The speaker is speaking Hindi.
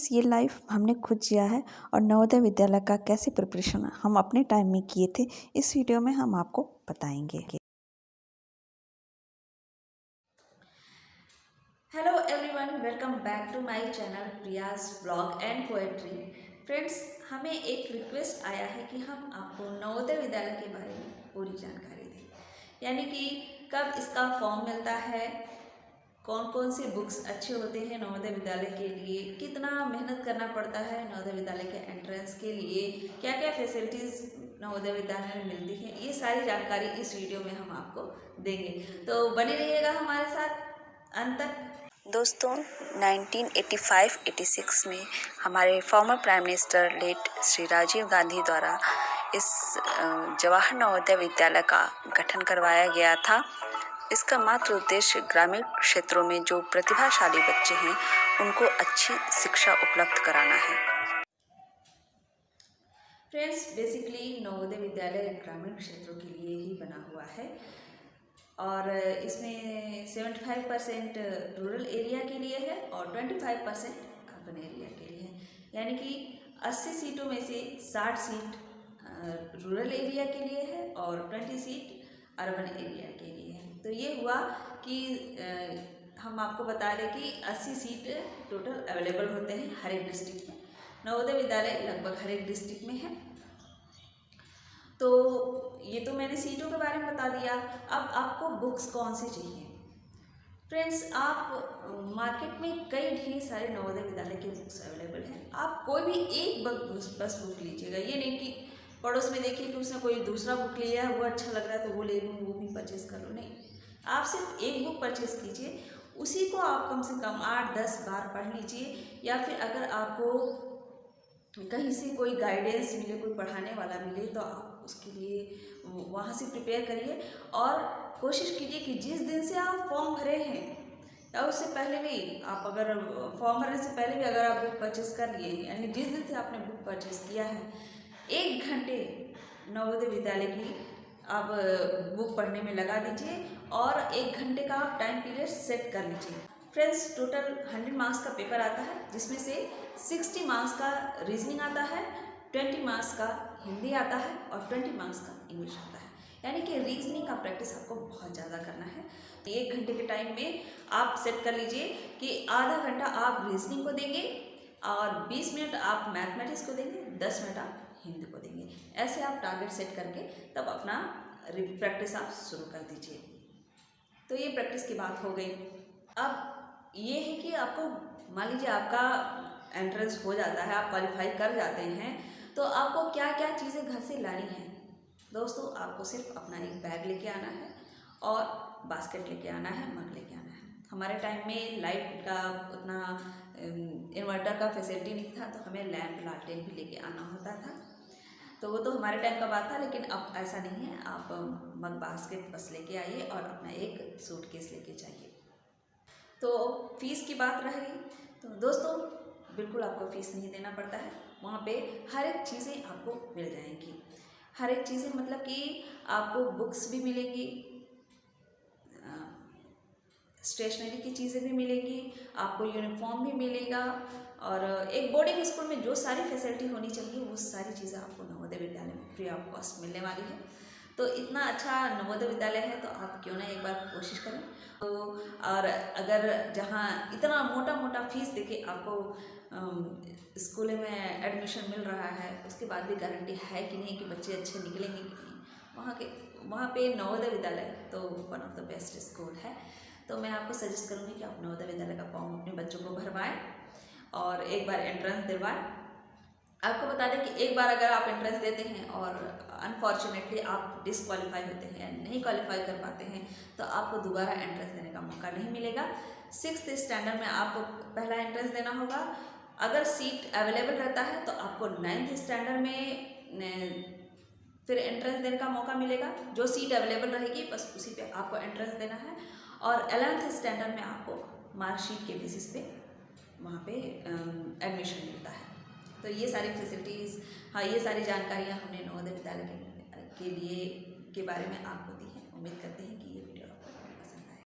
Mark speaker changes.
Speaker 1: फ्रेंड्स, ये लाइफ हमने खुद जिया है और नवोदय विद्यालय का कैसे प्रिपरेशन हम अपने टाइम में किए थे, इस वीडियो में हम आपको बताएंगे।
Speaker 2: Hello everyone, welcome back to my channel Priya's blog and poetry. Friends, हमें एक रिक्वेस्ट आया है कि हम आपको नवोदय विद्यालय के बारे में पूरी जानकारी दें, यानी कि कब इसका फॉर्म मिलता है, कौन कौन से बुक्स अच्छे होते हैं नवोदय विद्यालय के लिए, कितना मेहनत करना पड़ता है नवोदय विद्यालय के एंट्रेंस के लिए, क्या क्या फैसिलिटीज़ नवोदय विद्यालय में मिलती हैं, ये सारी जानकारी इस वीडियो में हम आपको देंगे। तो बने रहिएगा हमारे साथ अंत तक।
Speaker 1: दोस्तों, 1985-86 में हमारे former prime minister late Shri Rajiv Gandhi द्वारा इस जवाहर नवोदय विद्यालय का गठन करवाया गया था। इसका मात्र उद्देश्य ग्रामीण क्षेत्रों में जो प्रतिभाशाली बच्चे हैं उनको अच्छी शिक्षा उपलब्ध कराना है।
Speaker 2: फ्रेंड्स, बेसिकली नवोदय विद्यालय ग्रामीण क्षेत्रों के लिए ही बना हुआ है और इसमें 75% रूरल एरिया के लिए है और 25% अर्बन एरिया के लिए है, यानी कि 80 सीटों में से 60 सीट रूरल एरिया के लिए है और 20 सीट अर्बन एरिया के लिए है। तो ये हुआ कि हम आपको बता दें कि 80 सीट टोटल अवेलेबल होते हैं हर एक डिस्ट्रिक्ट में। नवोदय विद्यालय लगभग हर एक डिस्ट्रिक्ट में है। तो ये तो मैंने सीटों के बारे में बता दिया। अब आपको बुक्स कौन सी चाहिए? फ्रेंड्स, आप मार्केट में कई ढेर सारे नवोदय विद्यालय के बुक्स अवेलेबल हैं। आप कोई भी एक बस बुक लीजिएगा, ये नहीं कि पड़ोस में देखिए कि उसने कोई दूसरा बुक लिया है, वो अच्छा लग रहा है तो वो ले लूँ, वो भी परचेज़ कर लो। नहीं, आप सिर्फ एक बुक परचेज़ कीजिए, उसी को आप कम से कम 8-10 बार पढ़ लीजिए, या फिर अगर आपको कहीं से कोई गाइडेंस मिले, कोई पढ़ाने वाला मिले, तो आप उसके लिए वहाँ से प्रिपेयर करिए और कोशिश कीजिए कि जिस दिन से आप फॉर्म भरे हैं या उससे पहले भी, आप अगर फॉर्म भरने से पहले भी अगर आप बुक परचेज़ कर लिए हैं, यानी जिस दिन से आपने बुक परचेज़ किया है, 1 घंटे नवोदय विद्यालय की आप बुक पढ़ने में लगा दीजिए और 1 घंटे का आप टाइम पीरियड सेट कर लीजिए। फ्रेंड्स, टोटल 100 मार्क्स का पेपर आता है, जिसमें से 60 मार्क्स का रीजनिंग आता है, 20 मार्क्स का हिंदी आता है और 20 मार्क्स का इंग्लिश आता है। यानी कि रीजनिंग का प्रैक्टिस आपको बहुत ज़्यादा करना है। 1 घंटे के टाइम में आप सेट कर लीजिए कि आधा घंटा आप रीजनिंग को देंगे और 20 मिनट आप मैथमेटिक्स को देंगे, 10 मिनट आप हिंदी को देंगे। ऐसे आप टारगेट सेट करके तब अपना प्रैक्टिस आप शुरू कर दीजिए। तो ये प्रैक्टिस की बात हो गई। अब ये है कि आपको, मान लीजिए आपका एंट्रेंस हो जाता है, आप क्वालिफाई कर जाते हैं, तो आपको क्या क्या चीज़ें घर से लानी है? दोस्तों, आपको सिर्फ अपना एक बैग लेके आना है और बास्केट लेके आना है, मग लेके आना है। हमारे टाइम में लाइट का उतना इन्वर्टर का फैसिलिटी नहीं था, तो हमें लैंप लालटेन भी लेके आना होता था। तो वो तो हमारे टाइम का बात था, लेकिन अब ऐसा नहीं है। आप मग बास्केट बस लेके आइए और अपना एक सूटकेस लेके जाइए। तो फीस की बात रही, तो दोस्तों बिल्कुल आपको फ़ीस नहीं देना पड़ता है। वहाँ पे हर एक चीज़ें आपको मिल जाएंगी। हर एक चीज़ें मतलब कि आपको बुक्स भी मिलेंगी, स्टेशनरी की चीज़ें भी मिलेंगी, आपको यूनिफॉर्म भी मिलेगा और एक बोर्डिंग स्कूल में जो सारी फैसिलिटी होनी चाहिए वो सारी चीज़ें आपको नवोदय विद्यालय में फ्री ऑफ कॉस्ट मिलने वाली है। तो इतना अच्छा नवोदय विद्यालय है, तो आप क्यों ना एक बार कोशिश करें। तो और अगर जहाँ इतना मोटा मोटा फीस देके आपको स्कूल में एडमिशन मिल रहा है, उसके बाद भी गारंटी है कि नहीं कि बच्चे अच्छे निकलेंगे कि नहीं, वहाँ पे नवोदय विद्यालय तो one of the best school है। तो मैं आपको सजेस्ट करूँगी कि आप नवोदय विद्यालय का फॉर्म अपने बच्चों को भरवाएं और एक बार एंट्रेंस दिलवाएं। आपको बता दें कि एक बार अगर आप एंट्रेंस देते हैं और अनफॉर्चुनेटली आप डिसक्वालीफाई होते हैं या नहीं क्वालिफाई कर पाते हैं, तो आपको दोबारा एंट्रेंस देने का मौका नहीं मिलेगा। 6th स्टैंडर्ड में आपको पहला एंट्रेंस देना होगा। अगर सीट अवेलेबल रहता है तो आपको 9th स्टैंडर्ड में फिर एंट्रेंस देने का मौका मिलेगा। जो सीट अवेलेबल रहेगी बस उसी पे आपको एंट्रेंस देना है और 11th स्टैंडर्ड में आपको मार्कशीट के बेसिस पे वहाँ पे एडमिशन मिलता है। तो ये सारी फैसिलिटीज़, हाँ, ये सारी जानकारियाँ हमने नवोदय विद्यालय के लिए के बारे में आपको दी है। उम्मीद करते हैं कि ये